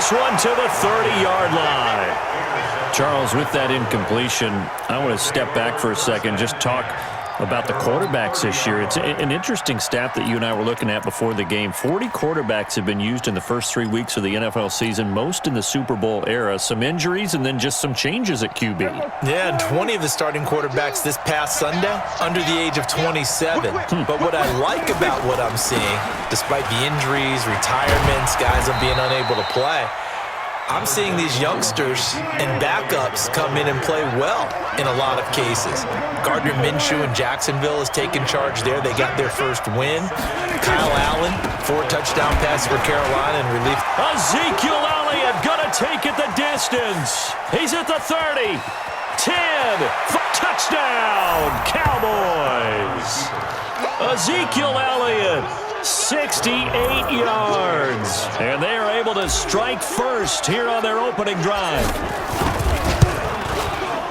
this one to the 30-yard line. Charles, with that incompletion, I want to step back for a second, just talk about the quarterbacks this year. It's an interesting stat that you and I were looking at before the game. 40 quarterbacks have been used in the first 3 weeks of the NFL season, most in the Super Bowl era. Some injuries and then just some changes at QB. Yeah, and 20 of the starting quarterbacks this past Sunday under the age of 27. But what I like about what I'm seeing, despite the injuries, retirements, guys being unable to play, I'm seeing these youngsters and backups come in and play well in a lot of cases. Gardner Minshew in Jacksonville has taken charge there. They got their first win. Kyle Allen, 4-touchdown pass for Carolina in relief. Ezekiel Elliott gonna take it the distance. He's at the 30. 10. Touchdown, Cowboys. Ezekiel Elliott, 68 yards. And they are able to strike first here on their opening drive.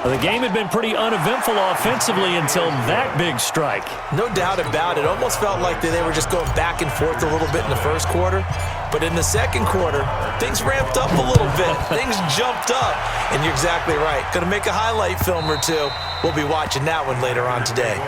The game had been pretty uneventful offensively until that big strike. No doubt about it. Almost felt like they were just going back and forth a little bit in the first quarter. But in the second quarter, things ramped up a little bit. Things jumped up. And you're exactly right. Going to make a highlight film or two. We'll be watching that one later on today.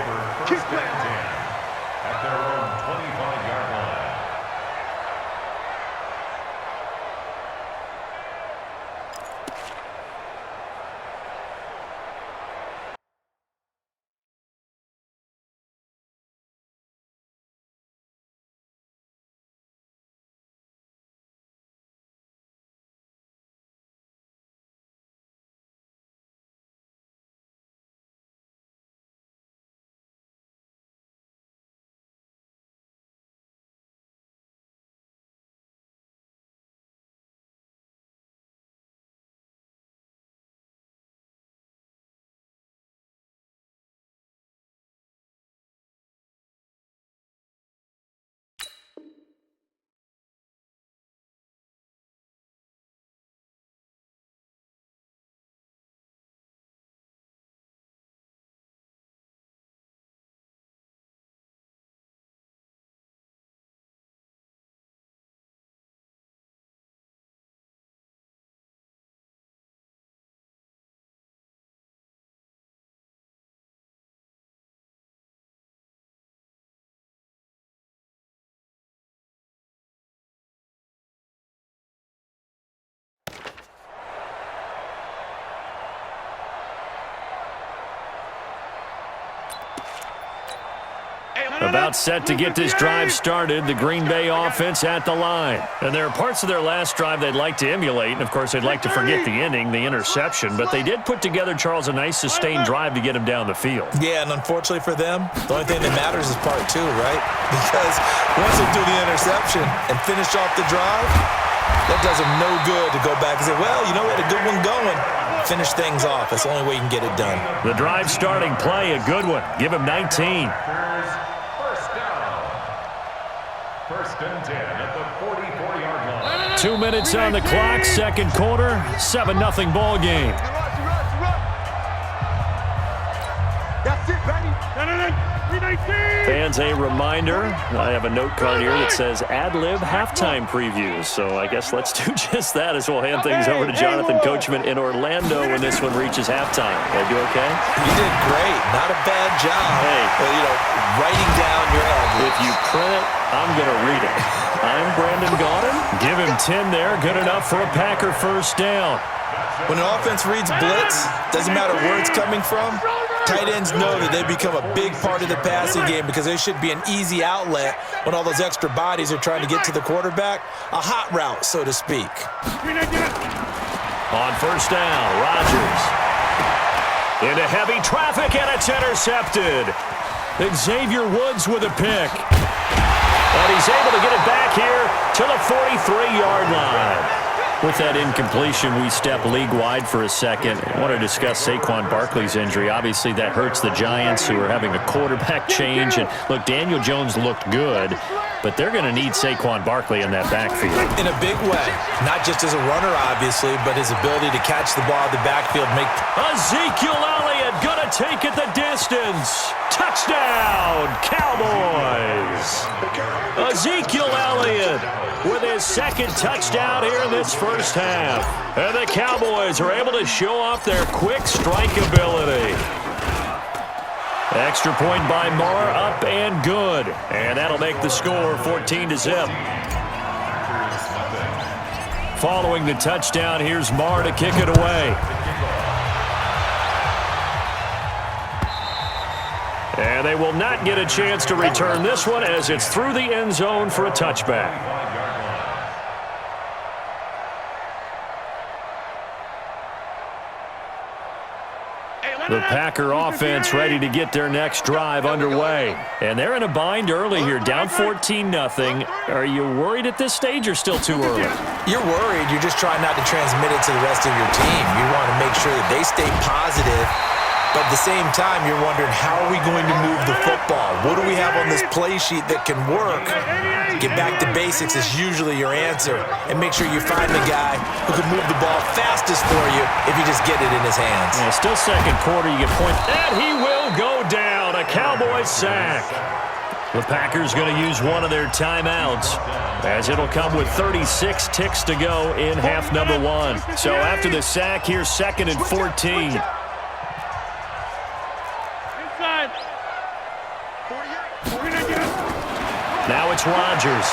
About set to get this drive started, the Green Bay offense at the line. And there are parts of their last drive they'd like to emulate, and of course they'd like to forget the ending, the interception, but they did put together, Charles, a nice sustained drive to get him down the field. Yeah, and unfortunately for them, the only thing that matters is part two, right? Because once they do the interception and finish off the drive, that does them no good to go back and say, well, you know, we had a good one going. Finish things off. That's the only way you can get it done. The drive starting play, a good one. Give him 19. First and 10 at the 44-yard line. 2 minutes on the clock, second quarter, 7-0 ball game. That's it, baby. Fans, a reminder, I have a note card here that says ad-lib halftime previews. So I guess let's do just that as we'll hand things over to Jonathan Coachman in Orlando when this one reaches halftime. Did I do okay? You did great. Not a bad job. Hey. Well, you know, writing down your ad-libs. If you print it, I'm going to read it. I'm Brandon Gaudin. Give him 10 there. Good enough for a Packer first down. When an offense reads blitz, doesn't matter where it's coming from, tight ends know that they become a big part of the passing game because there should be an easy outlet when all those extra bodies are trying to get to the quarterback. A hot route, so to speak. On first down, Rodgers. Into heavy traffic, and it's intercepted. Xavier Woods with a pick. And he's able to get it back here to the 43-yard line. With that incompletion, we step league-wide for a second. I want to discuss Saquon Barkley's injury. Obviously, that hurts the Giants, who are having a quarterback change. And, look, Daniel Jones looked good. but they're going to need Saquon Barkley in that backfield. In a big way. Not just as a runner, obviously, but his ability to catch the ball in the backfield. Ezekiel Elliott going to take it the distance. Touchdown, Cowboys. Ezekiel Elliott with his second touchdown here in this first half. And the Cowboys are able to show off their quick strike ability. Extra point by Marr, up and good. And that'll make the score 14-0. Following the touchdown, here's Marr to kick it away. And they will not get a chance to return this one as it's through the end zone for a touchback. The Packer offense ready to get their next drive underway. And they're in a bind early here, down 14-0. Are you worried at this stage or still too early? You're worried. You're just trying not to transmit it to the rest of your team. You want to make sure that they stay positive. But at the same time, you're wondering, how are we going to move the football? What do we have on this play sheet that can work? Get back to basics is usually your answer. And make sure you find the guy who can move the ball fastest for you if you just get it in his hands. Yeah, still second quarter, you get points. And he will go down. A Cowboys sack. The Packers going to use one of their timeouts, as it'll come with 36 ticks to go in half number one. So after the sack, here's 2nd and 14. Now it's Rodgers.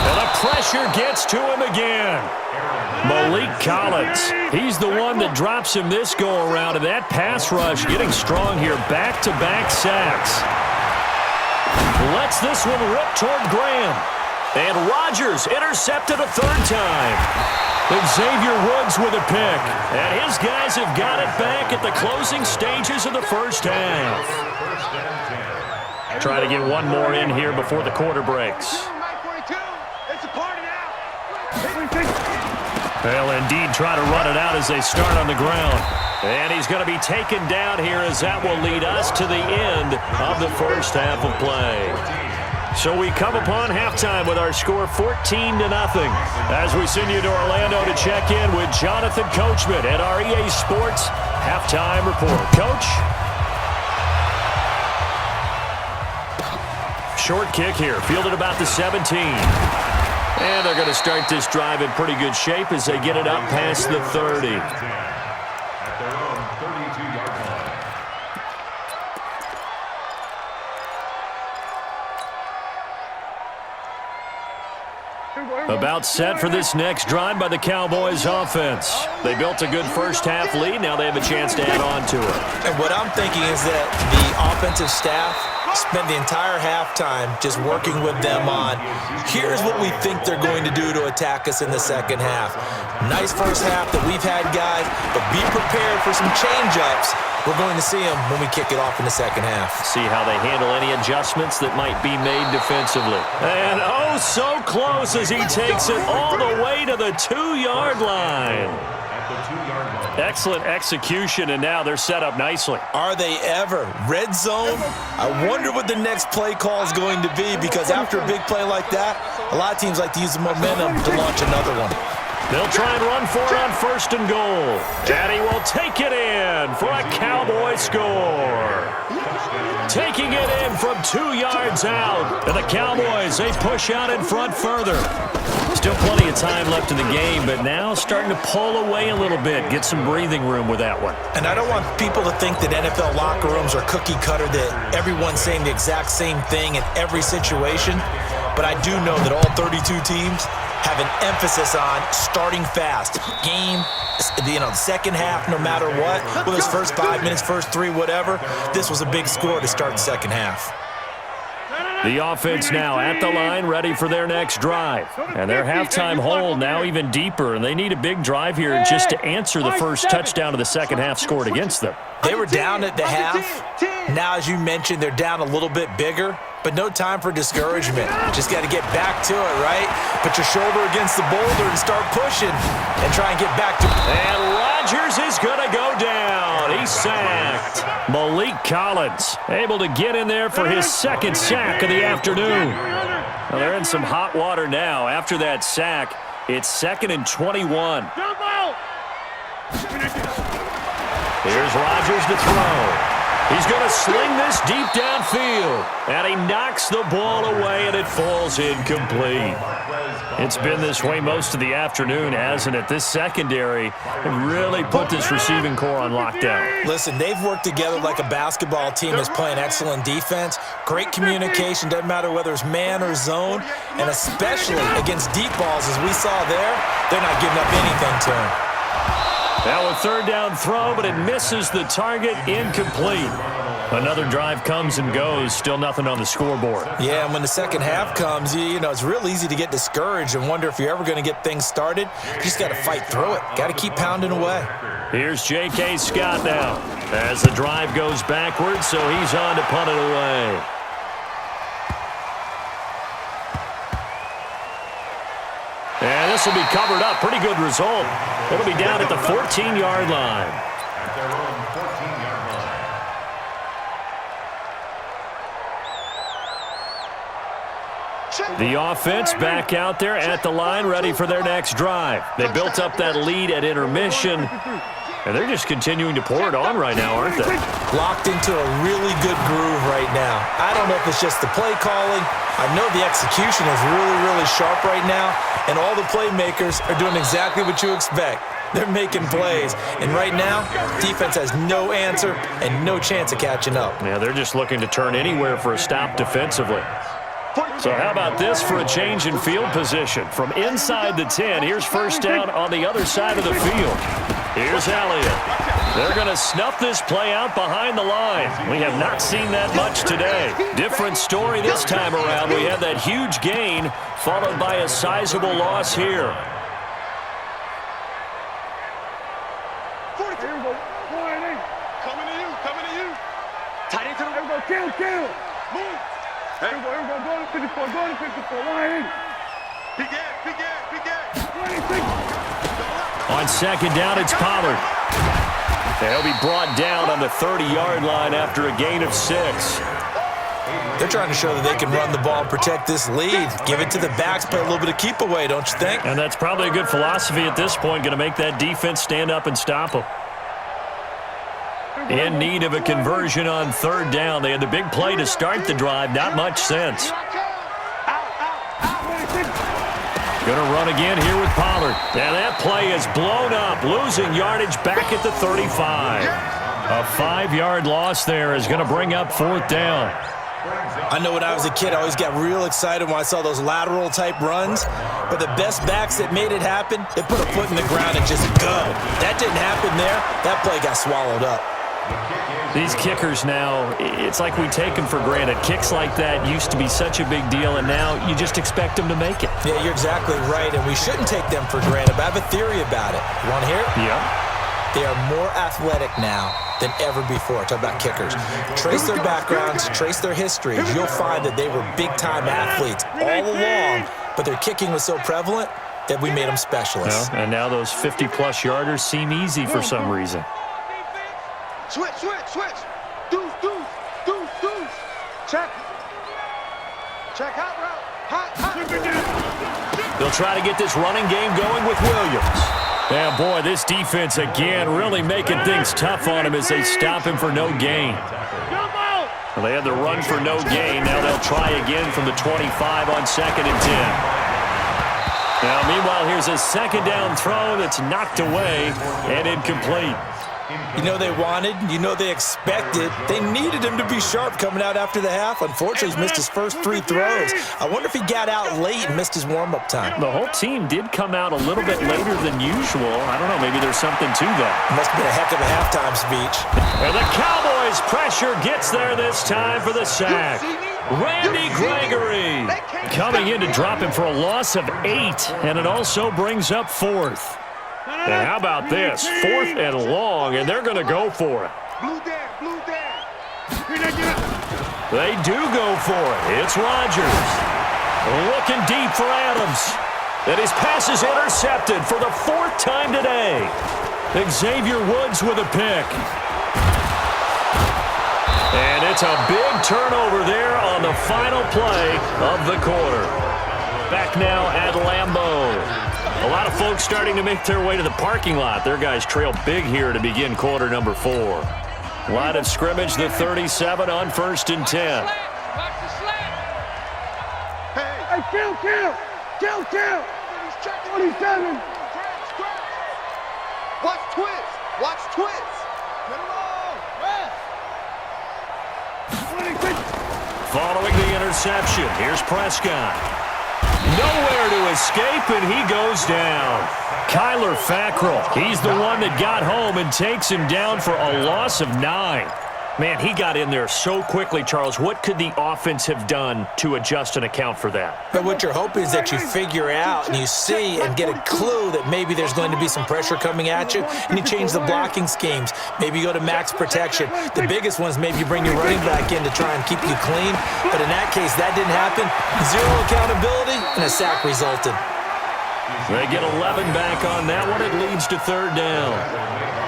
And the pressure gets to him again. Malik Collins. He's the one that drops him this go-around, and that pass rush getting strong here. Back-to-back sacks. Lets this one rip toward Graham. And Rodgers intercepted a third time. Xavier Woods with a pick. And his guys have got it back at the closing stages of the first half. Try to get one more in here before the quarter breaks. They'll indeed try to run it out as they start on the ground. And he's going to be taken down here as that will lead us to the end of the first half of play. So we come upon halftime with our score 14-0 as we send you to Orlando to check in with Jonathan Coachman at our EA Sports Halftime Report. Coach? Short kick here, fielded about the 17. And they're going to start this drive in pretty good shape as they get it up past the 30. At their own 32-yard line. About set for this next drive by the Cowboys offense. They built a good first half lead. Now they have a chance to add on to it. And what I'm thinking is that the offensive staff spent the entire halftime just working with them on, here's what we think they're going to do to attack us in the second half. Nice first half that we've had, guys, but be prepared for some change-ups. We're going to see them when we kick it off in the second half. See how they handle any adjustments that might be made defensively. And oh, so close as he takes it all the way to the 2-yard line. Excellent execution, and now they're set up nicely. Are they ever? Red zone? I wonder what the next play call is going to be, because after a big play like that, a lot of teams like to use the momentum to launch another one. They'll try and run for it on 1st and goal. And he will take it in for a Cowboy score. Taking it in from 2 yards out. And the Cowboys, they push out in front further. Still plenty of time left in the game, but now starting to pull away a little bit. Get some breathing room with that one. And I don't want people to think that NFL locker rooms are cookie cutter, that everyone's saying the exact same thing in every situation. But I do know that all 32 teams have an emphasis on starting fast. Game, the second half, no matter what. Whether it's first 5 minutes, first 3, whatever. This was a big score to start the second half. The offense now at the line, ready for their next drive. And their halftime hole now even deeper, and they need a big drive here just to answer the first touchdown of the second half scored against them. They were down at the half. Now, as you mentioned, they're down a little bit bigger. but no time for discouragement. Just got to get back to it, right? Put your shoulder against the boulder and start pushing and try and get back to it. And Rodgers is going to go down. He's sacked. Malik Collins able to get in there for his second sack of the afternoon. Well, they're in some hot water now. After that sack, it's 2nd and 21. Here's Rodgers to throw. He's going to sling this deep downfield. And he knocks the ball away, and it falls incomplete. It's been this way most of the afternoon, hasn't it? This secondary really put this receiving core on lockdown. Listen, they've worked together like a basketball team that's playing excellent defense. Great communication, doesn't matter whether it's man or zone. And especially against deep balls, as we saw there, they're not giving up anything to him. Now a third down throw, but it misses the target, incomplete. Another drive comes and goes, still nothing on the scoreboard. Yeah, and when the second half comes, you know, it's real easy to get discouraged and wonder if you're ever going to get things started. You just got to fight through it. Got to keep pounding away. Here's J.K. Scott now as the drive goes backwards, so he's on to punt it away. And this will be covered up. Pretty good result. It'll be down at the 14-yard line. At their own 14-yard line. The offense back out there at the line, ready for their next drive. They built up that lead at intermission, and they're just continuing to pour it on right now, aren't they? Locked into a really good groove right now. I don't know if it's just the play calling. I know the execution is really, really sharp right now, and all the playmakers are doing exactly what you expect. They're making plays, and right now, defense has no answer and no chance of catching up. Yeah, they're just looking to turn anywhere for a stop defensively. So how about this for a change in field position? From inside the 10, here's first down on the other side of the field. Here's Elliott. They're going to snuff this play out behind the line. We have not seen that much today. Different story this time around. We had that huge gain followed by a sizable loss here. Coming to you. Tight into the go, kill. Move. Here we go, go to 54, line in. Big Ed. On second down, it's Pollard. They'll be brought down on the 30-yard line after a gain of 6. They're trying to show that they can run the ball and protect this lead. Give it to the backs, play a little bit of keep away, don't you think? And that's probably a good philosophy at this point, going to make that defense stand up and stop them. In need of a conversion on third down. They had the big play to start the drive. Not much sense. Going to run again here with Pollard. And that play is blown up. Losing yardage back at the 35. A 5-yard loss there is going to bring up fourth down. I know when I was a kid, I always got real excited when I saw those lateral-type runs. But the best backs that made it happen, they put a foot in the ground and just go. That didn't happen there. That play got swallowed up. These kickers now, it's like we take them for granted. Kicks like that used to be such a big deal, and now you just expect them to make it. Yeah, you're exactly right, and we shouldn't take them for granted. But I have a theory about it. You want to hear it? Yeah. They are more athletic now than ever before. Talk about kickers. Trace their backgrounds, trace their histories. You'll find that they were big-time athletes all along, but their kicking was so prevalent that we made them specialists. And now those 50-plus yarders seem easy for some reason. Switch. Deuce. Check hot route. Hot. They'll try to get this running game going with Williams. Yeah, boy, this defense again really making things tough on him as they stop him for no gain. Well, they had the run for no gain. Now they'll try again from the 25 on 2nd and 10. Now, meanwhile, here's a second down throw that's knocked away and incomplete. You know they wanted, you know they expected. They needed him to be sharp coming out after the half. Unfortunately, he's missed his first 3 throws. I wonder if he got out late and missed his warm-up time. The whole team did come out a little bit later than usual. I don't know, maybe there's something to that. Must have been a heck of a halftime speech. And the Cowboys pressure gets there this time for the sack. Randy Gregory coming in to drop him for a loss of 8, and it also brings up 4th. And how about this? 4th and long, and they're going to go for it. Blue down. They do go for it. It's Rodgers. Looking deep for Adams. And his pass is intercepted for the fourth time today. Xavier Woods with a pick. And it's a big turnover there on the final play of the quarter. Back now at Lambeau. A lot of folks starting to make their way to the parking lot. Their guys trail big here to begin quarter number 4. Line of scrimmage, the 37 on 1st and 10. Hey, kill! 27. Watch twist. Following the interception, here's Prescott. Nowhere to escape, and he goes down. Kyler Fackrell, he's the one that got home and takes him down for a loss of 9. Man, he got in there so quickly, Charles. What could the offense have done to adjust and account for that? But what you're hoping is that you figure out and you see and get a clue that maybe there's going to be some pressure coming at you, and you change the blocking schemes. Maybe you go to max protection. The biggest one is maybe you bring your running back in to try and keep you clean. But in that case, that didn't happen. 0 accountability, and a sack resulted. They get 11 back on that one. It leads to 3rd down.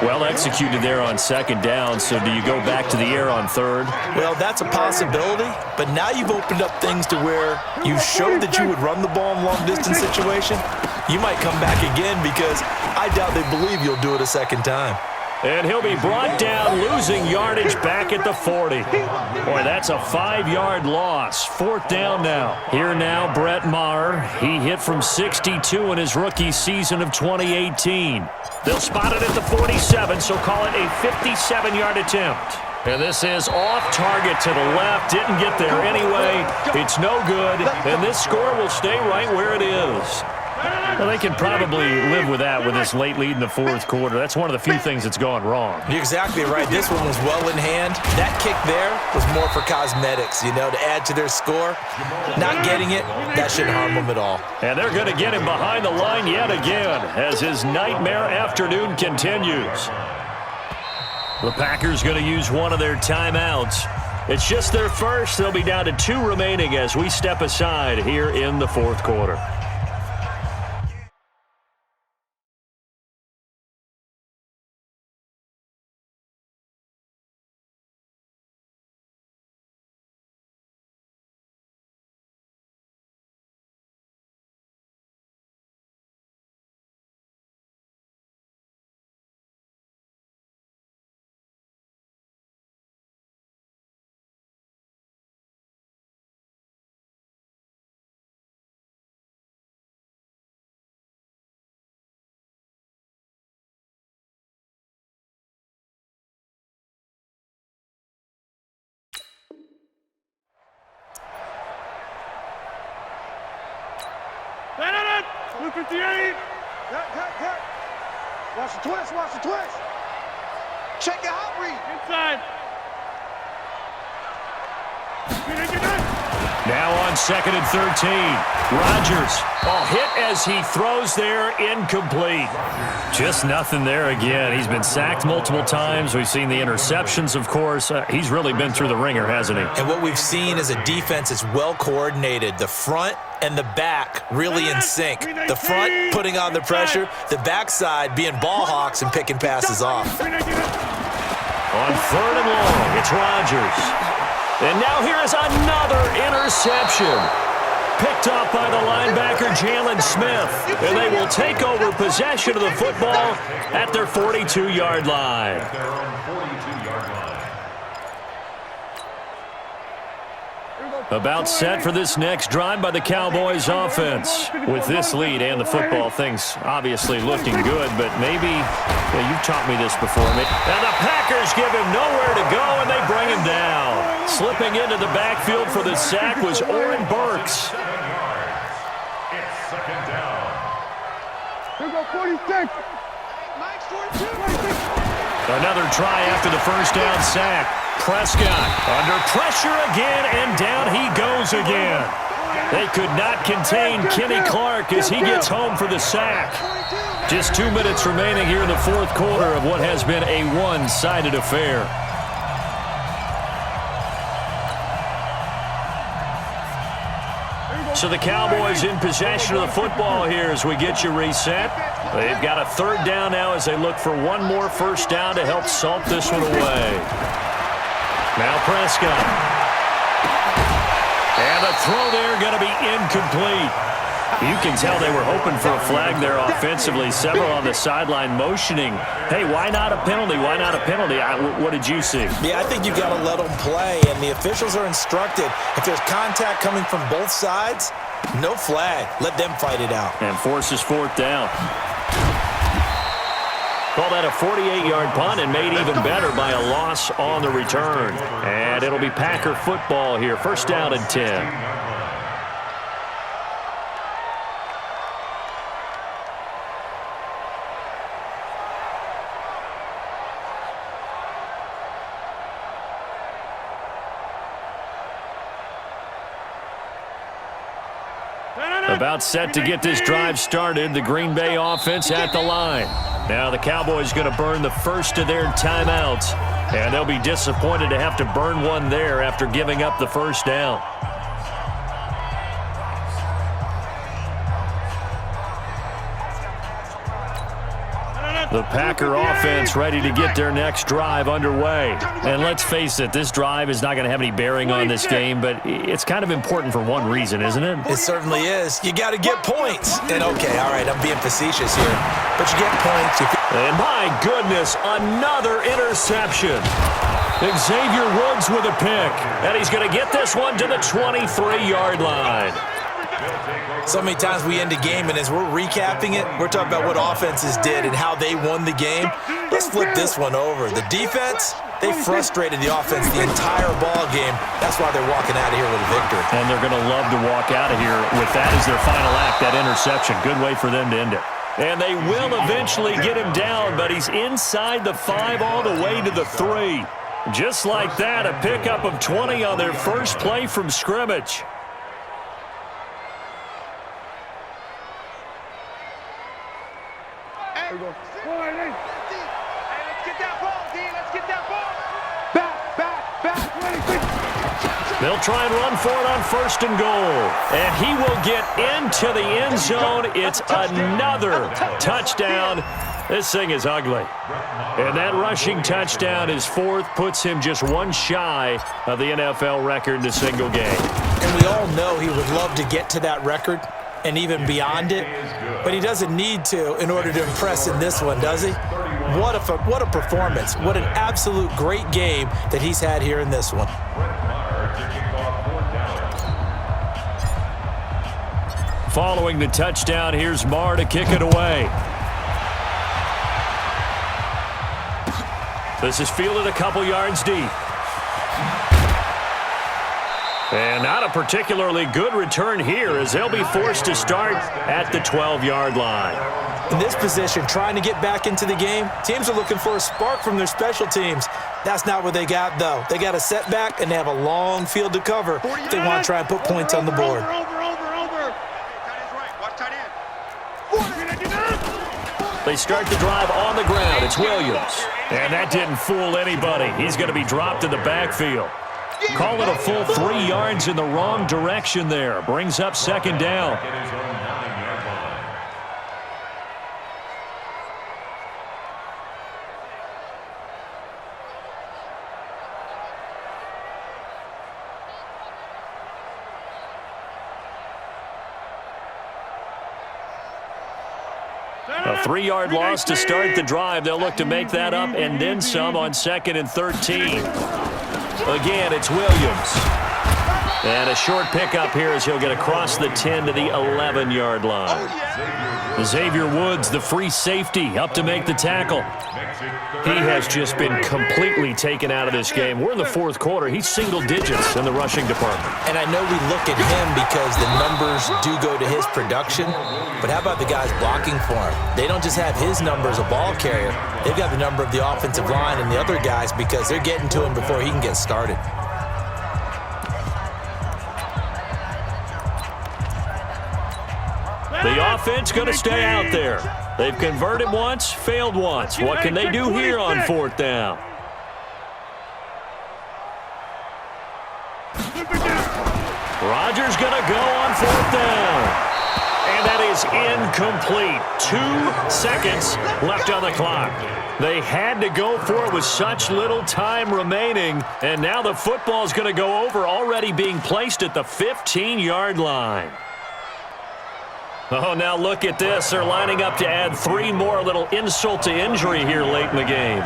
Well executed there on 2nd down, so do you go back to the air on 3rd? Well, that's a possibility, but now you've opened up things to where you showed that you would run the ball in long-distance situation. You might come back again because I doubt they believe you'll do it a 2nd time. And he'll be brought down, losing yardage back at the 40. Boy, that's a 5-yard loss. 4th down now. Here now, Brett Maher. He hit from 62 in his rookie season of 2018. They'll spot it at the 47, so call it a 57-yard attempt. And this is off target to the left. Didn't get there anyway. It's no good, and this score will stay right where it is. Well, they can probably live with that with this late lead in the 4th quarter. That's one of the few things that's gone wrong. You're exactly right. This one was well in hand. That kick there was more for cosmetics, to add to their score. Not getting it, that shouldn't harm them at all. And they're going to get him behind the line yet again as his nightmare afternoon continues. The Packers going to use one of their timeouts. It's just their first. They'll be down to 2 remaining as we step aside here in the 4th quarter. Blue 58. Watch the twist. Check your hot read. Inside. Now on 2nd and 13. Rodgers. Hit as he throws there, incomplete. Just nothing there again. He's been sacked multiple times. We've seen the interceptions, of course. He's really been through the ringer, hasn't he? And what we've seen is a defense that's well coordinated. The front and the back really in sync. The front putting on the pressure, the backside being ball hawks and picking passes off. On 3rd and long, it's Rodgers. And now here is another interception. Picked off by the linebacker, Jalen Smith. And they will take over possession of the football at their 42-yard line. About set for this next drive by the Cowboys offense. With this lead and the football, things obviously looking good, but maybe, you've taught me this before. And the Packers give him nowhere to go, and they bring him down. Slipping into the backfield for the sack was Oren Burks. It's 2nd down. Here go 46. Another try after the first down sack. Prescott under pressure again, and down he goes again. They could not contain Kenny Clark as he gets home for the sack. Just 2 minutes remaining here in the 4th quarter of what has been a one-sided affair. So the Cowboys in possession of the football here as we get you reset. They've got a third down now as they look for one more first down to help salt this one away. Now Prescott. And the throw there going to be incomplete. You can tell they were hoping for a flag there offensively. Several on the sideline motioning. Hey, why not a penalty? Why not a penalty? What did you see? Yeah, I think you've got to let them play, and the officials are instructed. If there's contact coming from both sides, no flag. Let them fight it out. And forces fourth down. Call that a 48-yard punt and made even better by a loss on the return. And it'll be Packer football here. First down and 10. About set to get this drive started. The Green Bay offense at the line. Now the Cowboys going to burn the first of their timeouts. And they'll be disappointed to have to burn one there after giving up the first down. The Packer offense ready to get their next drive underway. And let's face it, this drive is not going to have any bearing on this game, but it's kind of important for one reason, isn't it? It certainly is. You got to get points. And okay, all right, I'm being facetious here, but you get points. And my goodness, another interception. Xavier Woods with a pick, and he's going to get this one to the 23-yard line. So many times we end a game, and as we're recapping it, we're talking about what offenses did and how they won the game. Let's flip this one over. The defense, they frustrated the offense the entire ball game. That's why they're walking out of here with a victory. And they're going to love to walk out of here with that as their final act, that interception. Good way for them to end it. And they will eventually get him down, but he's inside the 5 all the way to the 3. Just like that, a pickup of 20 on their first play from scrimmage. They'll try and run for it on first and goal. And he will get into the end zone. It's another touchdown. This thing is ugly. And that rushing touchdown, his fourth, puts him just one shy of the NFL record in a single game. And we all know he would love to get to that record and even beyond it, but he doesn't need to in order to impress in this one, does he? What a performance. What an absolute great game that he's had here in this one. Following the touchdown, here's Marr to kick it away. This is fielded a couple yards deep. And not a particularly good return here as they'll be forced to start at the 12-yard line. In this position, trying to get back into the game, teams are looking for a spark from their special teams. That's not what they got, though. They got a setback, and they have a long field to cover if they want to try and put points on the board. They start the drive on the ground. It's Williams. And that didn't fool anybody. He's going to be dropped in the backfield. Call it a full 3 yards in the wrong direction there. Brings up second down. A 3-yard loss to start the drive. They'll look to make that up and then some on 2nd and 13. Again, it's Williams. And a short pickup here as he'll get across the 10 to the 11-yard line. Xavier Woods, the free safety, up to make the tackle. He has just been completely taken out of this game. We're in the fourth quarter. He's single digits in the rushing department. And I know we look at him because the numbers do go to his production, but how about the guys blocking for him? They don't just have his number as a ball carrier. They've got the number of the offensive line and the other guys because they're getting to him before he can get started. The offense going to stay out there. They've converted once, failed once. What can they do here on 4th down? Rodgers going to go on 4th down. And that is incomplete. 2 seconds left on the clock. They had to go for it with such little time remaining. And now the football's going to go over, already being placed at the 15-yard line. Oh, now look at this. They're lining up to add 3 more, a little insult to injury here late in the game.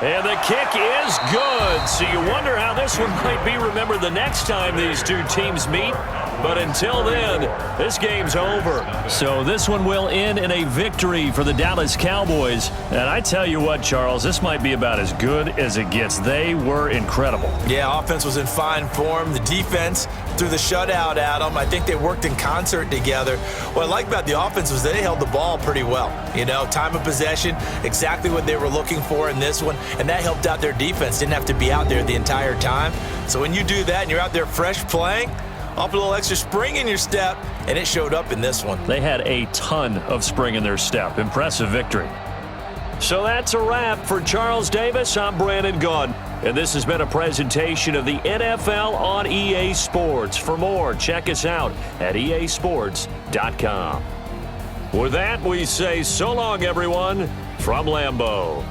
And the kick is good. So you wonder how this one might be remembered the next time these two teams meet. But until then, this game's over. So this one will end in a victory for the Dallas Cowboys. And I tell you what, Charles, this might be about as good as it gets. They were incredible. Yeah, offense was in fine form. The defense threw the shutout at them. I think they worked in concert together. What I like about the offense was they held the ball pretty well. You know, time of possession, exactly what they were looking for in this one. And that helped out their defense. Didn't have to be out there the entire time. So when you do that and you're out there fresh playing, off a little extra spring in your step, and it showed up in this one. They had a ton of spring in their step. Impressive victory. So that's a wrap for Charles Davis. I'm Brandon Gaudin, and this has been a presentation of the NFL on EA Sports. For more, check us out at easports.com. With that, we say so long, everyone, from Lambeau.